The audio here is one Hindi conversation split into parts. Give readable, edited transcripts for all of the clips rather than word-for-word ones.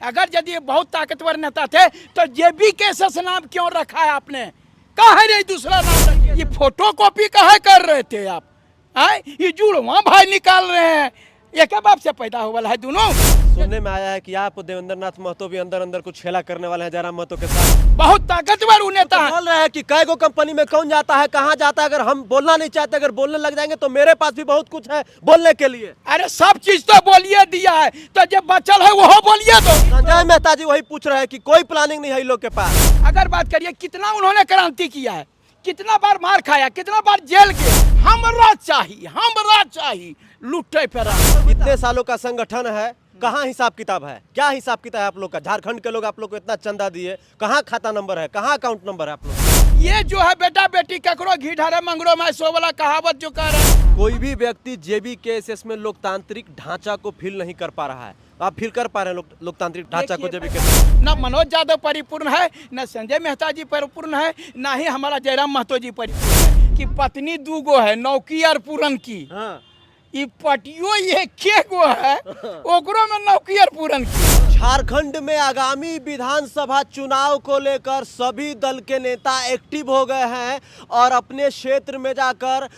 अगर यदि बहुत ताकतवर नेता थे तो जेबी केसस नाम क्यों रखा है आपने? कहा नहीं दूसरा नाम रखिए। ये फोटो कॉपी कहा कर रहे थे आप? ये जुड़वा भाई निकाल रहे हैं, एक बाप से पैदा हुआ है दोनों। सुनने में आया है कि आप देवेंद्र नाथ महतो भी अंदर अंदर कुछ खेला करने वाले हैं जयराम महतो के साथ। बहुत ताकतवर नेता है। बोल रहे हैं कि कई गो कंपनी में कौन जाता है, कहाँ जाता है, अगर हम बोलना नहीं चाहते, अगर बोलने लग जाएंगे तो मेरे पास भी बहुत कुछ है बोलने के लिए। अरे सब चीज तो बोलिए दिया है, तो जब बचल है वो बोलिए तो। संजय मेहता जी वही पूछ रहे हैं कि कोई प्लानिंग नहीं है इन लोग के पास। अगर बात करिए कितना उन्होंने क्रांति किया है, कितना बार मार खाया, कितना बार जेल गए। हमरा चाहिए लुटे पे। इतने सालों का संगठन है, कहाँ हिसाब किताब है? क्या हिसाब किताब है आप लोग का? झारखंड के लोग आप लोग को इतना चंदा दिए, कहाँ खाता नंबर है, कहाँ अकाउंट नंबर है आप लोग? ये जो है बेटा बेटी ककरो घी ढारे मंगरो में सो वाला कहावत जो कह रहे हैं। कोई भी व्यक्ति जेबी केएसएस में लोकतांत्रिक ढांचा को फील नहीं कर पा रहा है। आप फील कर पा रहे हैं लोकतांत्रिक ढांचा को? जेबी केएसएस न मनोज यादव परिपूर्ण है, न संजय मेहता जी परिपूर्ण है, न ही हमारा जयराम महतो जी परिपूर्ण है। कि पत्नी दूगो है, नौकी और पूरन की। हाँ। ये पटियो ये के गो है, ओकरो में नौकी और पूरन की। झारखंड में आगामी विधानसभा चुनाव को लेकर सभी दल के नेता एक्टिव हो गए हैं और अपने क्षेत्र में जाकर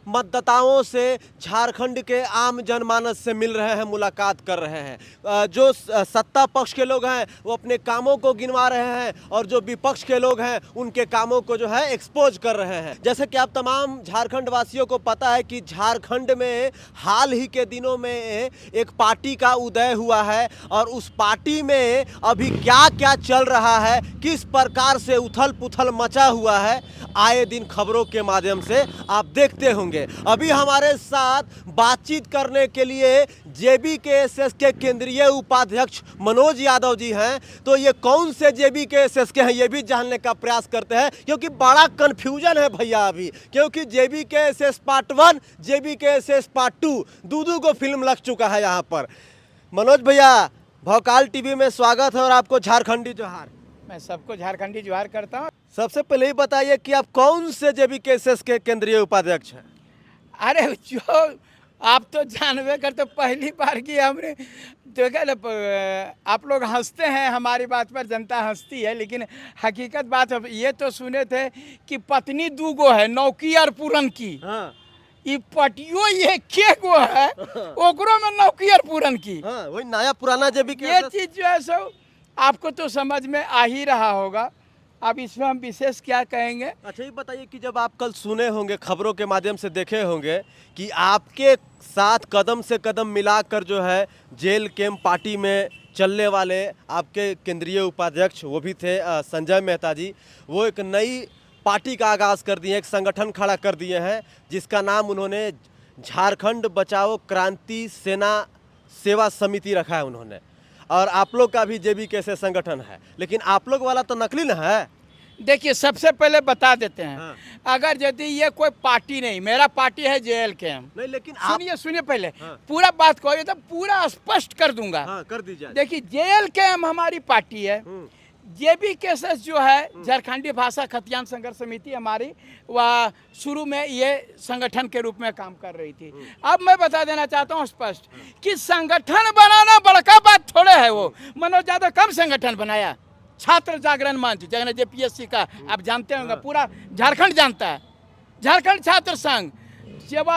मतदाताओं से, झारखंड के आम जनमानस से मिल रहे हैं, मुलाकात कर रहे हैं। जो सत्ता पक्ष के लोग हैं वो अपने कामों को गिनवा रहे हैं और जो विपक्ष के लोग हैं उनके कामों को जो है एक्सपोज कर रहे हैं। जैसे कि आप तमाम झारखंड वासियों को पता है कि झारखंड में हाल ही के दिनों में एक पार्टी का उदय हुआ है और उस पार्टी में अभी क्या क्या चल रहा है, किस प्रकार से उथल पुथल मचा हुआ है, आए दिन खबरों के माध्यम से आप देखते होंगे। अभी हमारे साथ बातचीत करने के लिए जेबी केएसएस के केंद्रीय उपाध्यक्ष मनोज यादव जी हैं। तो ये कौन से जेबी केएसएस के हैं ये भी जानने का प्रयास करते हैं, क्योंकि बड़ा कन्फ्यूजन है भैया अभी। क्योंकि जेबी केएसएस पार्ट 1, जेबी केएसएस पार्ट 2 दो को फिल्म लग चुका है यहाँ पर। मनोज भैया, भौकाल टीवी में स्वागत है और आपको झारखंडी जोहार। मैं सबको झारखंडी जोहार करता हूँ। सबसे पहले ही बताइए कि आप कौन से जेबी केएसएस के केंद्रीय उपाध्यक्ष हैं? अरे जो आप तो जानबे करते, पहली बार की हमने देखा ना। आप लोग हंसते हैं हमारी बात पर, जनता हंसती है, लेकिन हकीकत बात है। ये तो सुने थे कि पत्नी दूगो है, नौकी और पूरन की। हाँ। ये पटियो ये के गो है, ओकरो में नौकी और पूरन की। हाँ, वही नया पुराना जेबी ये केएसएस। चीज जो है सो आपको तो समझ में आ ही रहा होगा। अब इसमें हम विशेष क्या कहेंगे। अच्छा, ये बताइए कि जब आप कल सुने होंगे, खबरों के माध्यम से देखे होंगे कि आपके साथ कदम से कदम मिलाकर जो है जेल कैंप पार्टी में चलने वाले आपके केंद्रीय उपाध्यक्ष वो भी थे संजय मेहता जी। वो एक नई पार्टी का आगाज़ कर दिए, एक संगठन खड़ा कर दिए हैं जिसका नाम उन्होंने झारखंड बचाओ क्रांति सेना सेवा समिति रखा है उन्होंने। और आप लोग का भी जेबी कैसे संगठन है, लेकिन आप लोग वाला तो नकली ना है। देखिए, सबसे पहले बता देते हैं। हाँ। अगर यदि ये कोई पार्टी नहीं, मेरा पार्टी है जेएल कैंप। नहीं, लेकिन सुनिए पहले। हाँ। पूरा बात कहो तो पूरा स्पष्ट कर दूंगा। हाँ, कर दीजिए। देखिए, जेएल कैंप हमारी पार्टी है। जेबी केएसएस जो है झारखंडी भाषा खतियान संघर्ष समिति हमारी, वह शुरू में ये संगठन के रूप में काम कर रही थी। अब मैं बता देना चाहता हूँ स्पष्ट कि संगठन बनाना बड़का बात थोड़े है। वो मनोज यादव कब संगठन बनाया? छात्र जागरण मंच, जगन जेपीएससी का आप जानते होंगे, पूरा झारखंड जानता है। झारखंड छात्र संघ,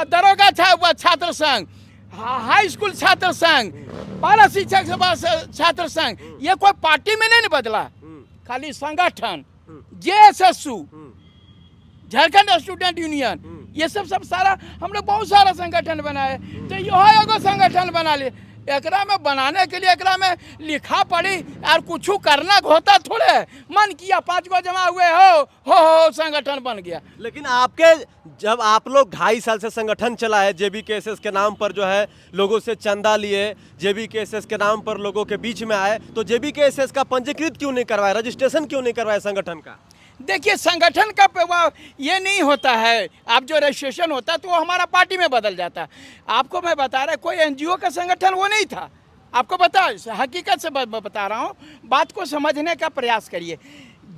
दरोगा छात्र संघ, हाई स्कूल छात्र संघ, पारा शिक्षक सभा छात्र संघ, ये कोई पार्टी में नहीं बदला, खाली संगठन। जेएसएसयू, झारखंड स्टूडेंट यूनियन, ये सब सारा हम लोग बहुत सारा संगठन बनाए। तो यह एगो संगठन बना लिए। एकरा में बनाने के लिए एकरा में लिखा पड़ी और कुछ करना होता थोड़े। मन किया 5 गो जमा हुए हो संगठन बन गया। लेकिन आपके जब आप लोग 2.5 साल से संगठन चला है, जेबी केएसएस के नाम पर जो है लोगों से चंदा लिए, जेबी केएसएस के नाम पर लोगों के बीच में आए, तो जेबी केएसएस का पंजीकृत क्यों नहीं करवाया, रजिस्ट्रेशन क्यों नहीं करवाया संगठन का? देखिए, संगठन का ये नहीं होता है। आप जो रजिस्ट्रेशन होता है तो वो हमारा पार्टी में बदल जाता है। आपको मैं बता रहा, कोई एनजीओ का संगठन वो नहीं था। आपको हकीकत से बता रहा हूँ, बात को समझने का प्रयास करिए।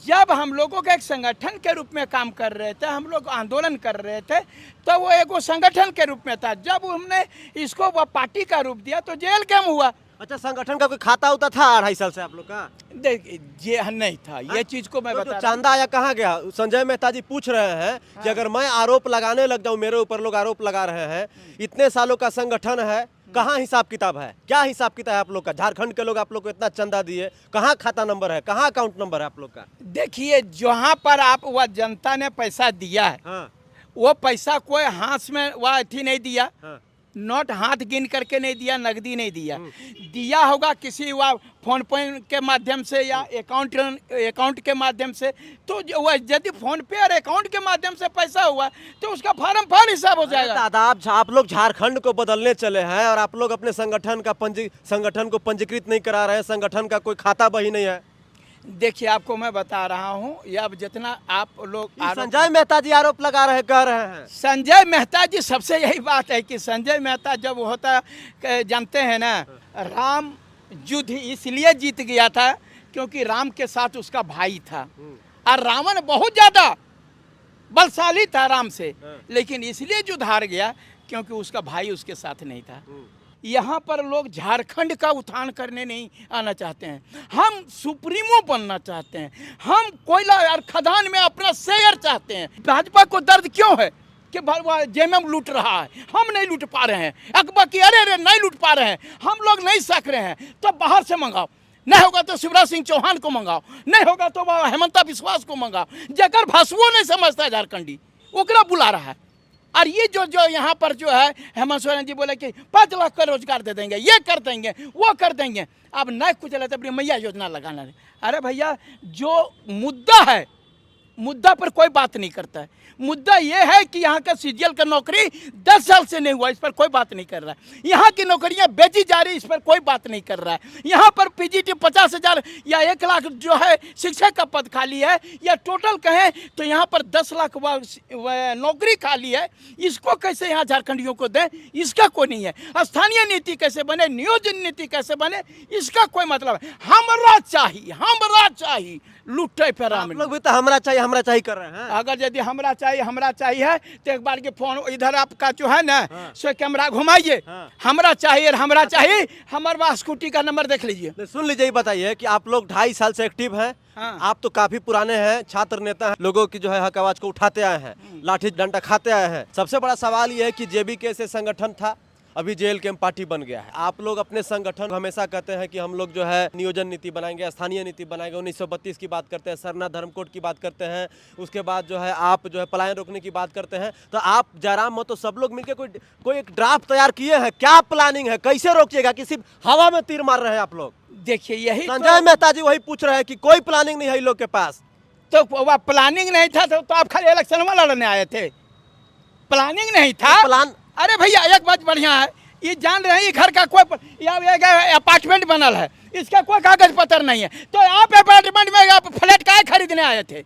जब हम लोगों के एक संगठन के रूप में काम कर रहे थे, हम लोग आंदोलन कर रहे थे, तो वो एक संगठन के रूप में था। जब हमने इसको वो पार्टी का रूप दिया तो जेल कैंप हुआ। अच्छा, संगठन का कोई खाता होता था 2.5 साल से आप लोग का? देखिए ये नहीं था, ये चीज को मैं तो बता जो रहा चांदा आया कहाँ गया? संजय मेहता जी पूछ रहे हैं कि अगर मैं आरोप लगाने लग जाऊं, मेरे ऊपर लोग आरोप लगा रहे हैं, इतने सालों का संगठन है, कहाँ हिसाब किताब है? क्या हिसाब किताब है आप लोग का? झारखंड के लोग आप लोग को इतना चंदा दिए, कहाँ खाता नंबर है, कहाँ अकाउंट नंबर है आप लोग का? देखिए जहाँ पर आप वह जनता ने पैसा दिया है, हाँ, वो पैसा कोई हाथ में वह अथी नहीं दिया, हाँ, नोट हाथ गिन करके नहीं दिया, नकदी नहीं दिया, दिया होगा किसी वह फोन पे के माध्यम से या अकाउंट के माध्यम से। तो वह यदि फोन पे और अकाउंट के माध्यम से पैसा हुआ तो उसका फार्म हिसाब हो जाएगा। दादा आप लोग झारखंड को बदलने चले हैं और आप लोग अपने संगठन को पंजीकृत नहीं करा रहे हैं, संगठन का कोई खाता बही नहीं है। देखिए आपको मैं बता रहा हूँ, ये अब जितना आप लोग संजय मेहता जी आरोप लगा रहे, कह रहे हैं। संजय मेहता जी, सबसे यही बात है कि संजय मेहता जब होता जानते हैं ना, राम युद्ध इसलिए जीत गया था क्योंकि राम के साथ उसका भाई था, और रावण बहुत ज्यादा बलशाली था राम से, लेकिन इसलिए युद्ध हार गया क्योंकि उसका भाई उसके साथ नहीं था। यहाँ पर लोग झारखंड का उत्थान करने नहीं आना चाहते हैं, हम सुप्रीमो बनना चाहते हैं, हम कोयला और खदान में अपना शेयर चाहते हैं। भाजपा को दर्द क्यों है कि जेएमएम लूट रहा है, हम नहीं लूट पा रहे हैं, अकबर की अरे नहीं लूट पा रहे हैं, हम लोग नहीं सक रहे हैं, तो बाहर से मंगाओ, नहीं होगा तो शिवराज सिंह चौहान को मंगाओ, नहीं होगा तो हेमंता विश्वास को मंगाओ, जगह भसुओ नहीं समझता झारखंडी, ओकरा बुला रहा है। और ये जो यहाँ पर जो है हेमंत सोरेन जी बोले कि 5 लाख का रोजगार दे देंगे, ये कर देंगे, वो कर देंगे, अब नहीं कुछ रहता अपनी मैया योजना लगाना है। अरे भैया, जो मुद्दा है, मुद्दा पर कोई बात नहीं करता है। मुद्दा ये है कि यहाँ का सीजीएल का नौकरी 10 साल से नहीं हुआ, इस पर कोई बात नहीं कर रहा है। यहाँ की नौकरियाँ बेची जा रही, इस पर कोई बात नहीं कर रहा है। यहाँ पर पीजीटी 50,000 या 1 लाख जो है शिक्षक का पद खाली है, या टोटल कहें तो यहाँ पर 10 लाख नौकरी खाली है। इसको कैसे यहाँ झारखंडियों को दें, इसका कोई नहीं है। स्थानीय नीति कैसे बने, नियोजन नीति कैसे बने, इसका कोई मतलब है। हमरा चाहिए लुटे पर आप लोग भी तो हमरा चाहिए कर रहे हैं। अगर यदि हमरा चाहिए है तो एक बार के फोन इधर आपका जो है ना, सो कैमरा घुमाइए, हमरा चाहिए, हमारे पास स्कूटी का नंबर देख लीजिए। सुन लीजिए, बताइए कि आप लोग 2.5 साल से एक्टिव हैं। आप तो काफी पुराने हैं, छात्र नेता हैं, लोगों की जो है हक आवाज को उठाते आए हैं, लाठी डंडा खाते आए हैं। सबसे बड़ा सवाल ये है कि जेबीके से संगठन था, अभी जेएलकेएम पार्टी बन गया है। आप लोग अपने संगठन हमेशा कहते हैं कि हम लोग जो है नियोजन नीति बनाएंगे, स्थानीय नीति बनाएंगे, 1932 की बात करते हैं, सरना धर्मकोड की बात करते हैं, उसके बाद जो है आप जो है पलायन रोकने की बात करते हैं। तो आप जयराम महतो सब लोग मिलकर कोई एक ड्राफ्ट तैयार किए हैं? क्या प्लानिंग है, कैसे रोकिएगा कि सिर्फ हवा में तीर मार रहे हैं आप लोग? देखिए यही संजय मेहता जी वही पूछ रहे हैं कि कोई प्लानिंग नहीं है इन लोग के पास। तो वह प्लानिंग नहीं था तो आप खाली इलेक्शन में लड़ने आए थे, प्लानिंग नहीं था प्लान। अरे भैया एक बात बढ़िया है, ये जान रहे हैं ये घर का कोई अपार्टमेंट बनल है, इसका कोई कागज पत्र नहीं है, तो आप अपार्टमेंट में आप फ्लैट काहे खरीदने आए थे?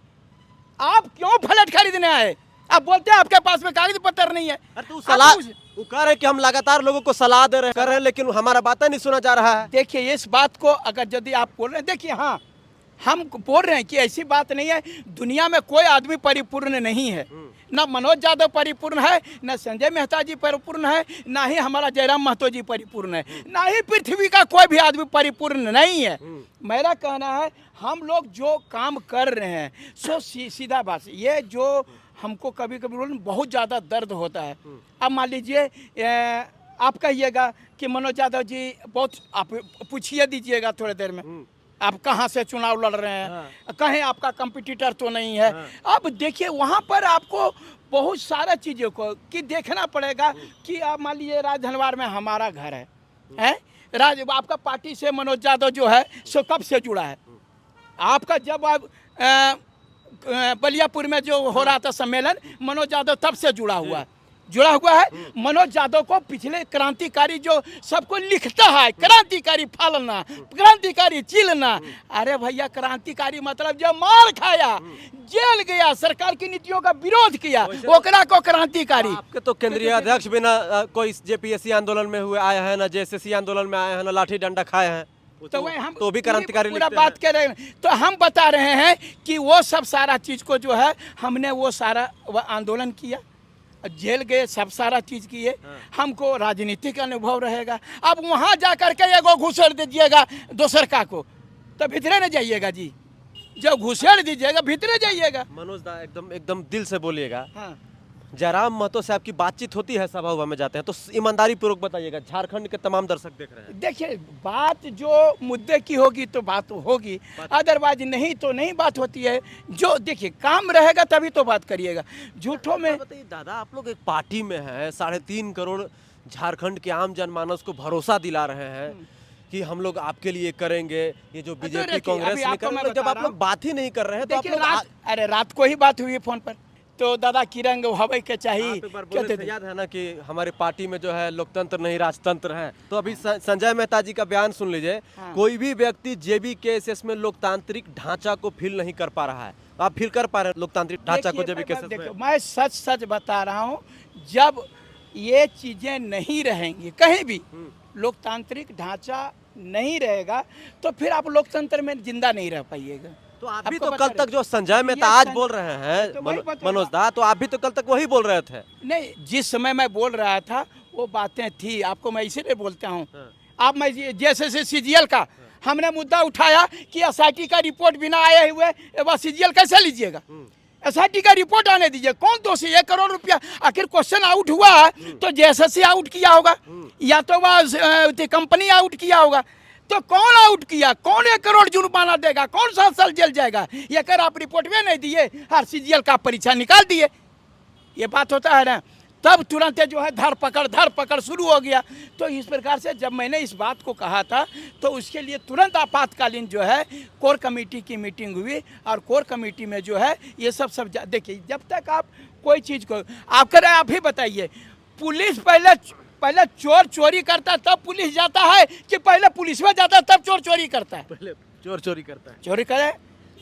आप क्यों फ्लैट खरीदने आए? आप बोलते हैं आपके पास में कागज पत्र नहीं है। तू सलाह वो कह रहे हैं कि हम लगातार लोगों को सलाह दे रहे हैं, लेकिन हमारा बातें नहीं सुना जा रहा है। देखिए इस बात को अगर यदि आप बोल रहे हैं, देखिए हाँ हम बोल रहे हैं कि ऐसी बात नहीं है, दुनिया में कोई आदमी परिपूर्ण नहीं है, ना मनोज यादव परिपूर्ण है, ना संजय मेहता जी परिपूर्ण है, ना ही हमारा जयराम महतो जी परिपूर्ण है, ना ही पृथ्वी का कोई भी आदमी परिपूर्ण नहीं है। मेरा कहना है हम लोग जो काम कर रहे हैं सो सीधा बात, ये जो हमको कभी कभी बहुत ज़्यादा दर्द होता है। अब मान लीजिए आप कहिएगा कि मनोज यादव जी बहुत, आप पूछिए दीजिएगा थोड़ी देर में आप कहाँ से चुनाव लड़ रहे हैं, कहीं आपका कंपटीटर तो नहीं है। अब देखिए वहाँ पर आपको बहुत सारा चीज़ों को कि देखना पड़ेगा कि आप मान लीजिए राजधनवार में हमारा घर है आपका पार्टी से मनोज यादव जो है सो कब से जुड़ा है? आपका जब आप बलियापुर में जो हो रहा था सम्मेलन, मनोज यादव तब से जुड़ा हुआ है। मनोज यादव को पिछले क्रांतिकारी जो सबको लिखता है, क्रांतिकारी फालना, क्रांतिकारी चिलना, अरे भैया क्रांतिकारी मतलब जो मार खाया, जेल गया, सरकार की नीतियों का विरोध किया, ओकरा को क्रांतिकारी। आपके तो केंद्रीय अध्यक्ष भी ना कोई जेपीएससी आंदोलन में हुए आए हैं, ना जेएसएससी आंदोलन में आए हैं, ना लाठी डंडा खाए हैं, तो वही हम तो भी क्रांतिकारी पूरा बात कर रहे हैं। तो हम बता रहे हैं कि वो सब सारा चीज को जो है हमने वो सारा आंदोलन किया, जेल गए, सब सारा चीज़ किए, हमको राजनीतिक अनुभव रहेगा। अब वहाँ जा कर के एगो घुसेड़ दीजिएगा दोसर का को, तो भीतरे न जाइएगा जी। जब घुसेड़ दीजिएगा भीतरे जाइएगा। मनोज दा एकदम एकदम दिल से बोलिएगा। हाँ, जयराम महतो से आपकी बातचीत होती है, सभा हुआ में जाते हैं तो ईमानदारी पूर्वक बताइएगा, झारखंड के तमाम दर्शक देख रहे हैं। देखिए बात जो मुद्दे की होगी तो बात होगी, अदरवाइज नहीं तो नहीं बात होती है। जो देखिए काम रहेगा तभी तो बात करिएगा, झूठों में। बताइए दादा, आप लोग एक पार्टी में हैं, 3.5 करोड़ झारखंड के आम जनमानस को भरोसा दिला रहे हैं कि हम लोग आपके लिए करेंगे, ये जो बीजेपी कांग्रेस अभी में आपको कर मैं रहे हैं, जब बता आप रहा लोग हूं। बात ही नहीं कर रहे हैं तो आप देखिए लोग अरे रात को ही बात हुई फोन पर, तो दादा किरंग हवे के चाहिए, आप एक बार क्या बोले थे, थे? याद है ना कि हमारे पार्टी में जो है लोकतंत्र नहीं राजतंत्र है। तो अभी संजय मेहता जी का बयान सुन लीजिए। हाँ। कोई भी व्यक्ति जेबीकेएसएस में लोकतांत्रिक ढांचा को फील नहीं कर पा रहा है। आप फील कर पा रहे हैं लोकतांत्रिक ढांचा को देखिए, जेबीकेएसएस देखो, में? मैं सच सच बता रहा हूँ, जब ये चीजें नहीं रहेंगी कहीं भी, लोकतांत्रिक ढांचा नहीं रहेगा तो फिर आप लोकतंत्र में जिंदा नहीं रह पाइएगा। तो आप भी आपको तो बता कल रहे- तक जो संजय मेहता ये आज सं- बोल रहे हैं तो वही बता मनोज रहा- दा, तो आप भी तो कल तक वही बोल रहे थे। नहीं, जिस समय मैं बोल रहा था वो बातें थी, आपको मैं इसीलिए बोलता हूँ। आप मैं जैसे सीजीएल का हमने मुद्दा उठाया कि एसआईटी का रिपोर्ट बिना आए हुए वह सीजीएल कैसे लीजिएगा? एसआईटी का रिपोर्ट आने दीजिए। कौन दोषी? 1 करोड़ रुपया आखिर क्वेश्चन आउट हुआ तो जेएसएससी आउट किया होगा या तो वह कंपनी आउट किया होगा। तो कौन आउट किया? कौन 1 करोड़ जुर्माना देगा? कौन 7 साल जेल जाएगा? ये कर आप रिपोर्ट में नहीं दिए, हर सीजीएल का परीक्षा निकाल दिए, ये बात होता है ना। तब तुरंत जो है धर पकड़ शुरू हो गया। तो इस प्रकार से जब मैंने इस बात को कहा था तो उसके लिए तुरंत आपातकालीन जो है कोर कमेटी की मीटिंग हुई, और कोर कमेटी में जो है ये सब देखिए, जब तक आप कोई चीज़ को आप करें, आप ही बताइए, पुलिस पहले चोर चोरी करता है तब पुलिस जाता है कि पहले पुलिस में जाता है तब चोर चोरी करता है? पहले चोर चोरी करता है। चोरी करे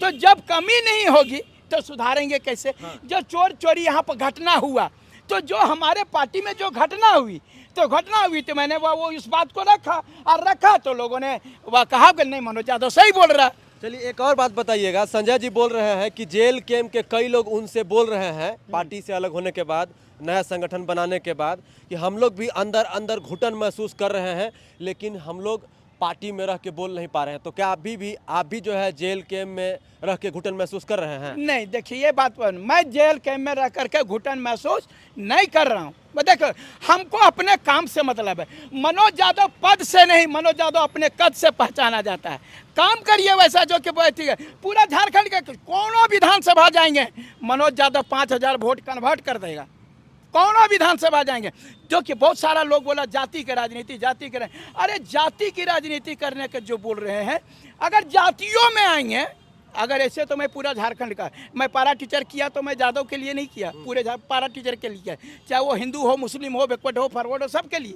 तो जब कमी नहीं होगी तो सुधारेंगे कैसे? जो चोर चोरी यहाँ पर घटना हुआ, तो जो हमारे पार्टी में जो घटना हुई तो मैंने वो इस बात को रखा तो लोगों ने वह कहा कि नहीं मनोज यादव सही बोल रहा है। चलिए एक और बात बताइएगा, संजय जी बोल रहे हैं कि जेल कैंप के कई लोग उनसे बोल रहे हैं पार्टी से अलग होने के बाद, नया संगठन बनाने के बाद, कि हम लोग भी अंदर अंदर घुटन महसूस कर रहे हैं, लेकिन हम लोग पार्टी में रह के बोल नहीं पा रहे हैं। तो क्या आप भी जो है जेल कैंप में रह के घुटन महसूस कर रहे हैं? नहीं, देखिए ये बात पर मैं जेल कैंप में रह करके घुटन महसूस नहीं कर रहा हूँ। देखो हमको अपने काम से मतलब है। मनोज यादव पद से नहीं, मनोज यादव अपने कद से पहचाना जाता है। काम करिए वैसा जो कि ठीक है। पूरा झारखंड के कोनो विधानसभा जाएंगे मनोज यादव 5000 वोट कन्वर्ट कर देगा। कौन विधानसभा जाएंगे? जो कि बहुत सारा लोग बोला जाति की राजनीति, जाति की अरे जाति की राजनीति करने के जो बोल रहे हैं, अगर जातियों में आएंगे, अगर ऐसे तो मैं पूरा झारखंड का, मैं पारा टीचर किया तो मैं यादव के लिए नहीं किया, पूरे पारा टीचर के लिए किया, चाहे वो हिंदू हो, मुस्लिम हो, बैकवर्ड हो, फॉरवर्ड हो, सबके लिए।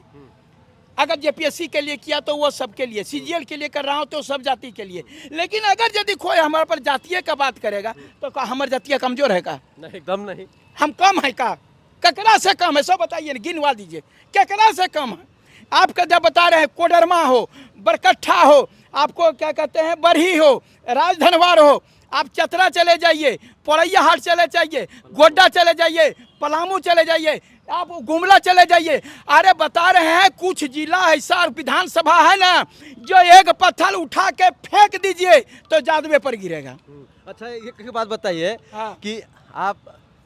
अगर जेपीएससी के लिए किया तो वो सबके लिए, सीजीएल के लिए कर रहा हूँ तो सब जाति के लिए। लेकिन अगर यदि कोई हमारे पर जातीय का बात करेगा तो क्या हमारे जातीय कमजोर है का? नहीं, एकदम नहीं। हम कम है का? ककरा से कम है? सब बताइए, गिनवा दीजिए ककरा से कम है। आपका जब बता रहे हैं कोडरमा हो, बरकट्ठा हो, आपको क्या कहते हैं बरही हो, राजधनवार हो, आप चतरा चले जाइए, पोरैया हाट चले जाइए, गोड्डा चले जाइए, पलामू चले जाइए, आप गुमला चले जाइए। अरे बता रहे हैं कुछ जिला ऐसा विधानसभा है ना जो एक पत्थर उठा के फेंक दीजिए तो जादवे पर गिरेगा। अच्छा एक बात बताइए हाँ। कि आप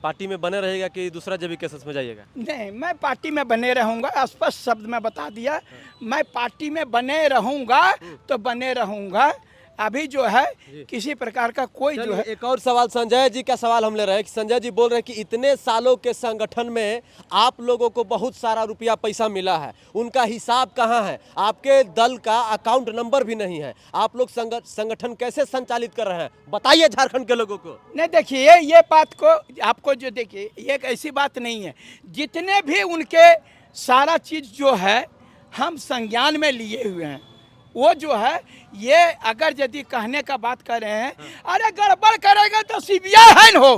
पार्टी में बने रहेगा कि दूसरा जेबीकेएसएस में जाइएगा? नहीं, मैं पार्टी में बने रहूंगा, स्पष्ट शब्द में बता दिया। मैं पार्टी में बने रहूंगा तो बने रहूंगा। अभी जो है किसी प्रकार का कोई जो है। एक और सवाल, संजय जी का सवाल हम ले रहे हैं कि संजय जी बोल रहे हैं कि इतने सालों के संगठन में आप लोगों को बहुत सारा रुपया पैसा मिला है, उनका हिसाब कहाँ है? आपके दल का अकाउंट नंबर भी नहीं है। आप लोग संगठन कैसे संचालित कर रहे हैं, बताइए झारखंड के लोगों को। नहीं देखिए, ये बात को आपको जो देखिए, ये एक ऐसी बात नहीं है। जितने भी उनके सारा चीज जो है हम संज्ञान में लिए हुए हैं। वो जो है ये अगर यदि कहने का बात कर रहे हैं, अरे गड़बड़ करेगा तो सीबीआई है न हो।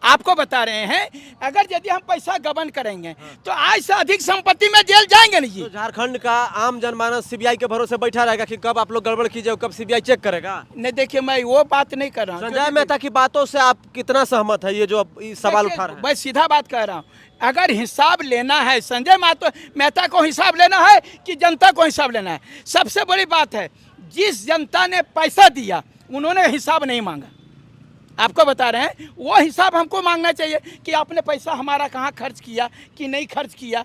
आपको बता रहे हैं, अगर यदि हम पैसा गबन करेंगे तो आज से अधिक संपत्ति में जेल जाएंगे नहीं तो जी। झारखंड का आम जनमानस सीबीआई के भरोसे बैठा रहेगा कि कब आप लोग गड़बड़ कीजिए, कब सीबीआई चेक करेगा? नहीं देखिए, मैं वो बात नहीं कर रहा हूँ। संजय मेहता की बातों से आप कितना सहमत है, ये जो अब ये सवाल उठा रहे हैं? मैं सीधा बात कह रहा हूँ, अगर हिसाब लेना है संजय मेहता को हिसाब लेना है कि जनता को हिसाब लेना है, सबसे बड़ी बात है जिस जनता ने पैसा दिया उन्होंने हिसाब नहीं मांगा। आपको बता रहे हैं, वो हिसाब हमको मांगना चाहिए कि आपने पैसा हमारा कहाँ खर्च किया कि नहीं खर्च किया।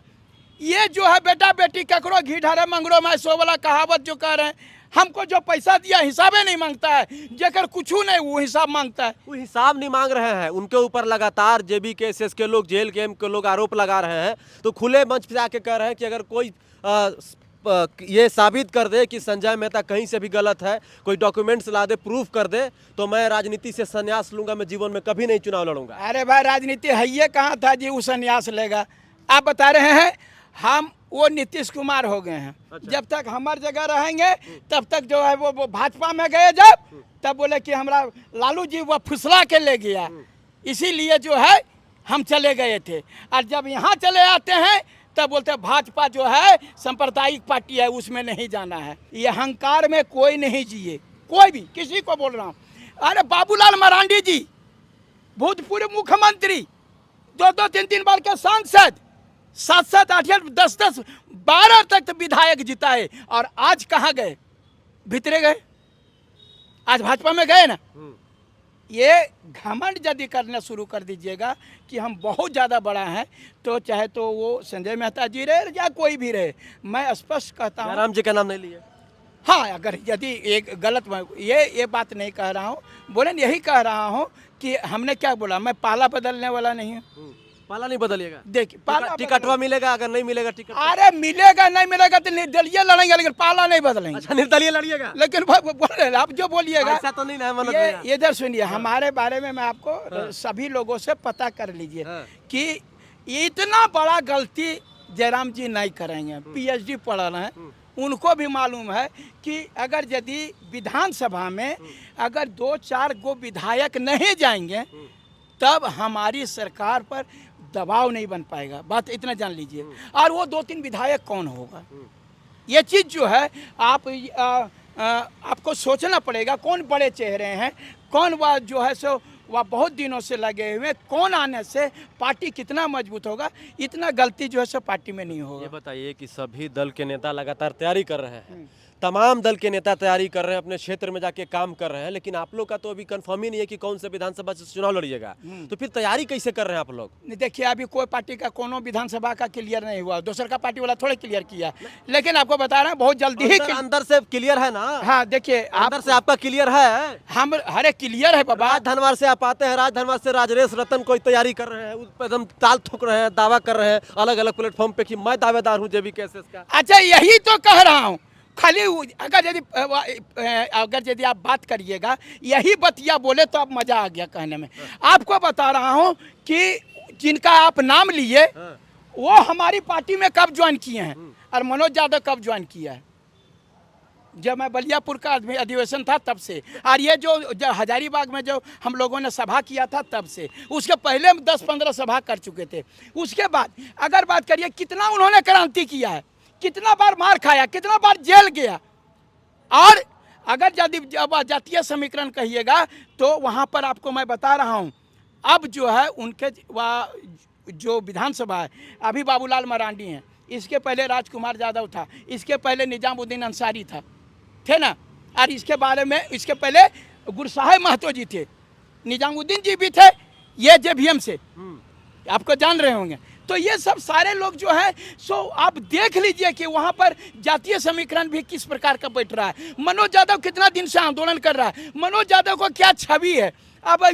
ये जो है बेटा बेटी ककरो घी ढारे मंगरो मैं सो वाला कहावत जो कह रहे हैं, हमको जो पैसा दिया हिसाबे नहीं मांगता है, जेकर कुछ नहीं वो हिसाब मांगता है। वो हिसाब नहीं मांग रहे हैं, उनके ऊपर लगातार जेबी के एसएस के लोग, जेल के एम के लोग आरोप लगा रहे हैं। तो खुले मंच पे आके कह रहे हैं कि अगर कोई ये साबित कर दे कि संजय मेहता कहीं से भी गलत है, कोई डॉक्यूमेंट्स ला दे, प्रूफ कर दे, तो मैं राजनीति से संन्यास लूंगा, मैं जीवन में कभी नहीं चुनाव लड़ूंगा। अरे भाई, राजनीति है ये कहाँ था जी वो संन्यास लेगा? आप बता रहे हैं हम वो नीतीश कुमार हो गए हैं। अच्छा। जब तक हमारी जगह रहेंगे तब तक जो है वो भाजपा में गए, जब तब बोले कि हमरा लालू जी वो फुसला के ले गया, इसीलिए जो है हम चले गए थे। और जब यहाँ चले आते हैं तब बोलते हैं भाजपा जो है सांप्रदायिक पार्टी है, उसमें नहीं जाना है। ये अहंकार में कोई नहीं जिए, कोई भी, किसी को बोल रहा हूँ। अरे बाबूलाल मरांडी जी भूतपूर्व मुख्यमंत्री, 2-2, 3-3 बार के सांसद, 7-7, 8-8, 10-10, 12 तक तो विधायक जिताए, और आज कहाँ गए? भीतरे गए, आज भाजपा में गए ना। ये घमंड यदि करना शुरू कर दीजिएगा कि हम बहुत ज़्यादा बड़ा हैं, तो चाहे तो वो संजय मेहता जी रहे या कोई भी रहे, मैं स्पष्ट कहता हूँ। जयराम जी का नाम नहीं लिए? हाँ, अगर यदि एक गलत ये बात नहीं कह रहा हूँ, बोले यही कह रहा हूँ कि हमने क्या बोला, मैं पाला बदलने वाला नहीं हूँ। पाला नहीं बदलिएगा? देखिए, पाला टिकटवा मिलेगा, अगर नहीं मिलेगा टिकट? अरे मिलेगा नहीं मिलेगा तो निर्दलीय लड़ेंगे, लेकिन पाला नहीं बदलेंगे। अच्छा, निर्दलीय लड़िएगा? लेकिन बोल रहे आप जो बोलिएगा ऐसा तो नहीं ना मनोज ये भैया? इधर सुनिए, हमारे बारे में मैं आपको सभी लोगों से पता कर लीजिए कि इतना बड़ा गलती जयराम जी नहीं करेंगे। पीएचडी पढ़ रहे हैं, उनको भी मालूम है कि अगर यदि विधानसभा में अगर 2-4 गो विधायक नहीं जाएंगे तब हमारी सरकार पर दबाव नहीं बन पाएगा, बात इतना जान लीजिए। और वो 2-3 विधायक कौन होगा, ये चीज़ जो है आपको सोचना पड़ेगा। कौन बड़े चेहरे हैं, कौन वह जो है सो वह बहुत दिनों से लगे हुए, कौन आने से पार्टी कितना मजबूत होगा, इतना गलती जो है सो पार्टी में नहीं होगा। ये बताइए कि सभी दल के नेता लगातार तैयारी कर रहे हैं, तमाम दल के नेता तैयारी कर रहे हैं, अपने क्षेत्र में जाके काम कर रहे हैं, लेकिन आप लोग का तो अभी कंफर्म ही नहीं है कि कौन से विधानसभा से चुनाव लड़िएगा। तो फिर तैयारी कैसे कर रहे हैं आप लोग? नहीं देखिए, अभी कोई पार्टी का कोनो विधानसभा का क्लियर नहीं हुआ, दूसर का पार्टी वाला थोड़े क्लियर किया, लेकिन आपको बता रहे हैं बहुत जल्दी ही अंदर से क्लियर है ना? हाँ देखिए, अंदर से आपका क्लियर है? हम हरे क्लियर है बाबा। राजधनवार से आप आते हैं, राजधनवार से राजरेश रतन कोई तैयारी कर रहे हैं, उस पर एकदम ताल ठोक रहे हैं, दावा कर रहे हैं अलग अलग प्लेटफॉर्म पे कि मैं दावेदार हूँ जेबी केसेस का। अच्छा, यही तो कह रहा हूँ, खाली अगर यदि आप बात करिएगा यही बतिया बोले तो अब मजा आ गया कहने में। आपको बता रहा हूँ कि जिनका आप नाम लिए वो हमारी पार्टी में कब ज्वाइन किए हैं, और मनोज यादव कब ज्वाइन किया है, जब मैं बलियापुर का अधिवेशन था तब से, और ये जो हजारीबाग में जो हम लोगों ने सभा किया था तब से, उसके पहले 10-15 सभा कर चुके थे। उसके बाद अगर बात करिए कितना उन्होंने क्रांति किया है, कितना बार मार खाया, कितना बार जेल गया। और अगर यदि जातीय समीकरण कहिएगा तो वहाँ पर आपको मैं बता रहा हूँ, अब जो है उनके जो विधानसभा है अभी बाबूलाल मरांडी हैं, इसके पहले राजकुमार यादव था, इसके पहले निजामुद्दीन अंसारी था, थे ना, और इसके बारे में इसके पहले गुरसाहिब महतो जी थे, निजामुद्दीन जी भी थे, ये जेबीएम से आपको जान रहे होंगे। तो ये सब सारे लोग जो है सो आप देख लीजिए कि वहाँ पर जातीय समीकरण भी किस प्रकार का बैठ रहा है। मनोज यादव कितना दिन से आंदोलन कर रहा है, मनोज यादव को क्या छवि है, अब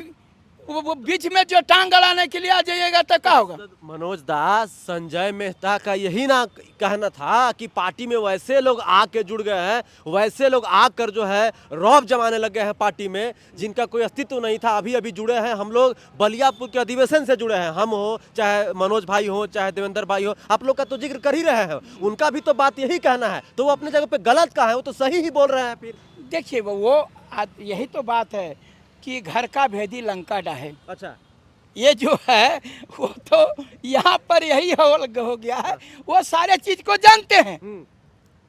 वो बीच में जो टांग अड़ाने के लिए आ जाइएगा तो क्या होगा। मनोज दास, संजय मेहता का यही ना कहना था कि पार्टी में वैसे लोग आके जुड़ गए हैं, वैसे लोग आकर जो है रौब जमाने लग गए हैं पार्टी में, जिनका कोई अस्तित्व नहीं था, अभी अभी जुड़े हैं। हम लोग बलियापुर के अधिवेशन से जुड़े हैं, हम हो चाहे मनोज भाई हो चाहे देवेंद्र भाई हो, आप लोग का तो जिक्र कर ही रहे हैं, उनका भी तो बात यही कहना है, तो वो अपने जगह पे गलत का है, वो तो सही ही बोल रहे हैं। फिर देखिए वो यही तो बात है कि घर का भेदी लंका डाहे। अच्छा, ये जो है वो तो यहाँ पर यही हो गया है, वो सारे चीज को जानते हैं,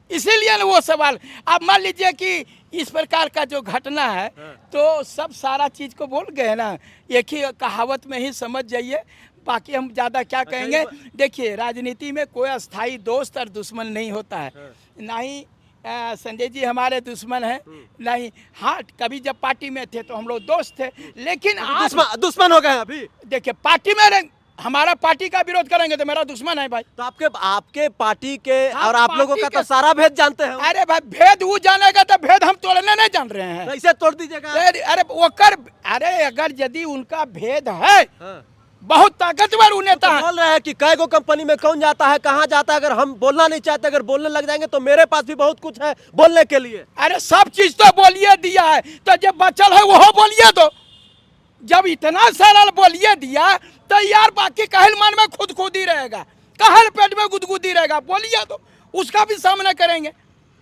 इसीलिए ना वो सवाल। आप मान लीजिए कि इस प्रकार का जो घटना है तो सब सारा चीज को बोल गए ना, एक ही कहावत में ही समझ जाइए, बाकी हम ज़्यादा क्या कहेंगे। देखिए राजनीति में कोई अस्थाई दोस्त और दुश्मन नहीं होता है, ना ही संजय जी हमारे दुश्मन हैं, नहीं। हाँ कभी जब पार्टी में थे तो हम लोग दोस्त थे, लेकिन आज दुश्मन हो गए हैं अभी। देखिए पार्टी में हमारा पार्टी का विरोध करेंगे तो मेरा दुश्मन है भाई। तो आपके पार्टी के और आप लोगों का तो सारा भेद जानते हैं। अरे भाई भेद वो जानेगा तो भेद हम तोड़ने नहीं जान रहे हैं, इसे तोड़ दीजिएगा। अरे वो कर, अरे अगर यदि उनका भेद है बहुत ताकतवर वो नेता है। बोल रहे हैं कि कै गो कंपनी में कौन जाता है, कहाँ जाता है, अगर हम बोलना नहीं चाहते, अगर बोलने लग जाएंगे तो मेरे पास भी बहुत कुछ है बोलने के लिए। अरे सब चीज तो बोलिए दिया है, तो जब बचल है वो बोलिए, तो जब इतना सारा बोलिए दिया तो यार बाकी कहल मन में खुद ही रहेगा, कहल पेट में गुदगुदी रहेगा, बोलिए तो उसका भी सामना करेंगे,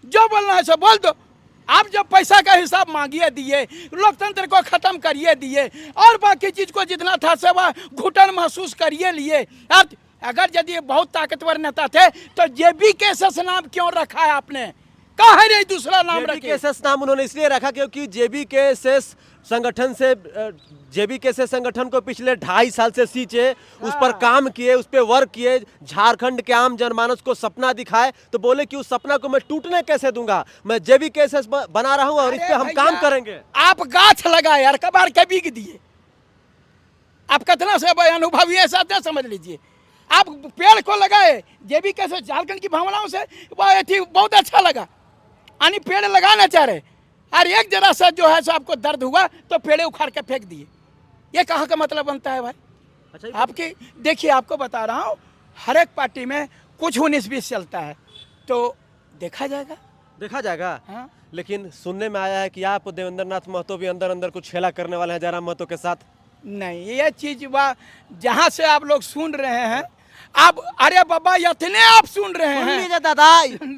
जो बोलना है सो बोल दो। आप जब पैसा का हिसाब मांगिए दिए, लोकतंत्र को खत्म करिए दिए, और बाकी चीज को जितना था सब घुटन महसूस करिए लिए। अगर यदि बहुत ताकतवर नेता थे तो जेबी केसेस नाम क्यों रखा है आपने, कहा है दूसरा नाम रखे। जेबीकेएसएस नाम उन्होंने इसलिए रखा क्योंकि जेबीकेएसएस संगठन से, जेबीकेएसएस संगठन को पिछले 2.5 साल से सींचे, उस पर काम किए, उस पर वर्क किए, झारखंड के आम जनमानस को सपना दिखाए, तो बोले कि उस सपना को मैं टूटने कैसे दूंगा, मैं जेबीकेएसएस बना रहा हूं और इस पे हम काम करेंगे। आप गाछ लगाए यार, कबाड़ के बीग दिए, आप कितना से अनुभवी है साथ समझ लीजिए। आप पेड़ को लगाए जेबीकेएसएस झारखंड की भावनाओं से, बहुत अच्छा लगा, यानी पेड़ लगाना चाह रहे, और एक जरा सा जो है सो आपको दर्द हुआ तो पेड़ उखाड़ के फेंक दिए, ये कहाँ का मतलब बनता है भाई। अच्छा आपकी देखिए, आपको बता रहा हूँ हर एक पार्टी में कुछ 19-20 चलता है, तो देखा जाएगा। हाँ? लेकिन सुनने में आया है कि आप देवेंद्र नाथ महतो भी अंदर अंदर कुछ खेला करने वाले हैं जयराम महतो के साथ। नहीं, ये चीज वह जहाँ से आप लोग सुन रहे हैं, आप अरे बाबा इतने आप सुन रहे हैं दादा।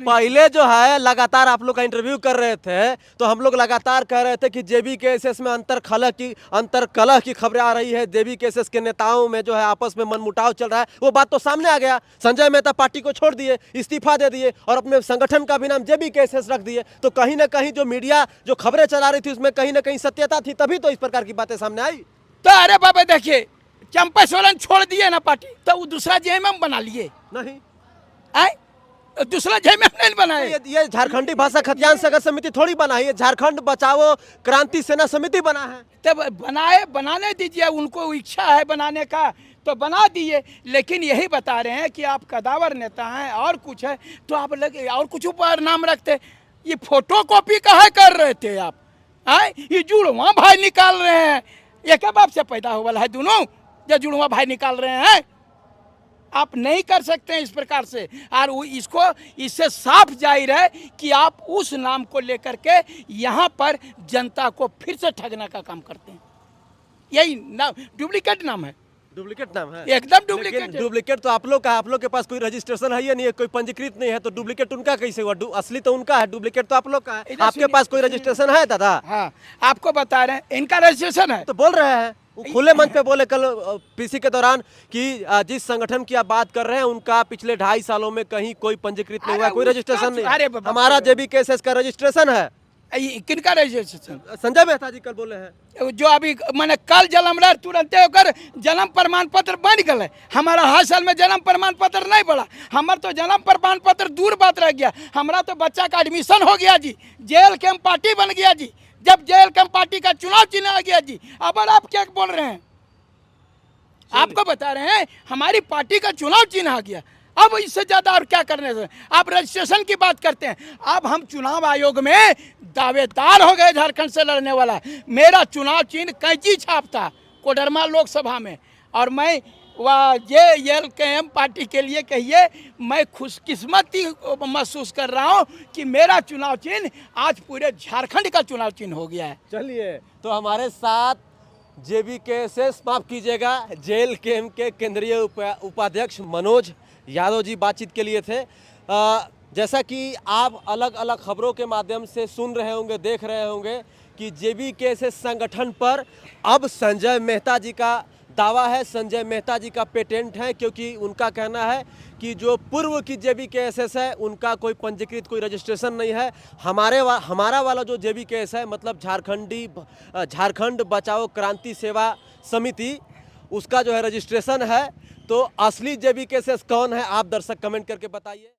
पहले जो है लगातार आप लोग का इंटरव्यू कर रहे थे तो हम लोग लगातार कह रहे थे कि जेबीकेएसएस में अंतरकलह की खबरें आ रही है, जेबीकेएसएस के नेताओं में जो है आपस में मनमुटाव चल रहा है। वो बात तो सामने आ गया, संजय मेहता पार्टी को छोड़ दिए, इस्तीफा दे दिए और अपने संगठन का भी नाम जेबीकेएसएस रख दिए। तो कहीं ना कहीं जो मीडिया जो खबरें चला रही थी उसमें कहीं ना कहीं सत्यता थी, तभी तो इस प्रकार की बातें सामने आई। तो अरे बाबा देखिए, चंपा सोरेन छोड़ दिए ना पार्टी, तो वो दूसरा जेएमएम बना लिए नहीं, दूसरा जेएमएम नहीं बनाए। ये झारखंडी भाषा खतियान संघर्ष समिति थोड़ी बना है, ये झारखंड बचाओ क्रांति सेना समिति बना है। तब बनाने दीजिए, उनको इच्छा है बनाने का तो बना दिए, लेकिन यही बता रहे हैं कि आप कदावर नेता हैं और कुछ है तो आप लगे और कुछ ऊपर नाम रखते। ये फोटो कॉपी कहाँ कर रहे थे आप, ये जुड़वा भाई निकाल रहे हैं, ये क्या बाप से पैदा हुआ है दोनों, जो जुड़वा भाई निकाल रहे हैं। आप नहीं कर सकते हैं इस प्रकार से, और इसको इससे साफ जाहिर है कि आप उस नाम को लेकर के यहाँ पर जनता को फिर से ठगने का काम करते हैं। यही नाम डुप्लीकेट नाम है, एकदम डुप्लीकेट तो आप लोग का, आप लोग के पास कोई रजिस्ट्रेशन है या नहीं है, कोई पंजीकृत नहीं है, तो डुप्लीकेट उनका कैसे हुआ? असली तो उनका है, डुप्लीकेट तो आप लोग का है। आपके पास कोई रजिस्ट्रेशन है दादा? हाँ, आपको बता रहे हैं इनका रजिस्ट्रेशन है, तो बोल रहे हैं खुले मंच पे बोले कल पीसी के दौरान कि जिस संगठन की आप बात कर रहे हैं उनका पिछले 2.5 सालों में कहीं कोई पंजीकृत नहीं हुआ, कोई रजिस्ट्रेशन नहीं। हमारा जेबीकेएसएस का रजिस्ट्रेशन है। किनका रजिस्ट्रेशन? संजय मेहता जी कल बोले हैं, जो अभी मैंने कल जन्म रहा तुरंत होकर जन्म प्रमाण पत्र बन गए। हमारा हर साल में जन्म प्रमाण पत्र नहीं बढ़ा, हमारा तो जन्म प्रमाण पत्र दूर बात रह गया। हमारा तो बच्चा का एडमिशन हो गया जी, जेएल कैंप पार्टी बन गया जी, जब जेएल कैंप पार्टी का चुनाव चिन्ह आ गया जी। अब आप क्या बोल रहे हैं? आपको बता रहे हैं हमारी पार्टी का चुनाव चिन्ह आ गया, अब इससे ज्यादा और क्या करने से? आप रजिस्ट्रेशन की बात करते हैं। अब हम चुनाव आयोग में दावेदार हो गए, झारखंड से लड़ने वाला। मेरा चुनाव चिन्ह कैंची छाप था कोडरमा लोकसभा में, और मैं वह जेएल कैंप पार्टी के लिए कहिए मैं खुशकिस्मती महसूस कर रहा हूं कि मेरा चुनाव चिन्ह आज पूरे झारखंड का चुनाव चिन्ह हो गया है। चलिए, तो हमारे साथ जेबीकेएसएस, माफ कीजिएगा, जेएल कैंप के केंद्रीय उपाध्यक्ष मनोज यादव जी बातचीत के लिए थे। जैसा कि आप अलग अलग खबरों के माध्यम से सुन रहे होंगे, देख रहे होंगे कि जेबीकेएसएस संगठन पर अब संजय मेहता जी का दावा है, संजय मेहता जी का पेटेंट है, क्योंकि उनका कहना है कि जो पूर्व की JBKSS है उनका कोई पंजीकृत कोई रजिस्ट्रेशन नहीं है। हमारा वाला जो JBKS है, मतलब झारखंड बचाओ क्रांति सेवा समिति, उसका जो है रजिस्ट्रेशन है। तो असली JBKSS कौन है, आप दर्शक कमेंट करके बताइए।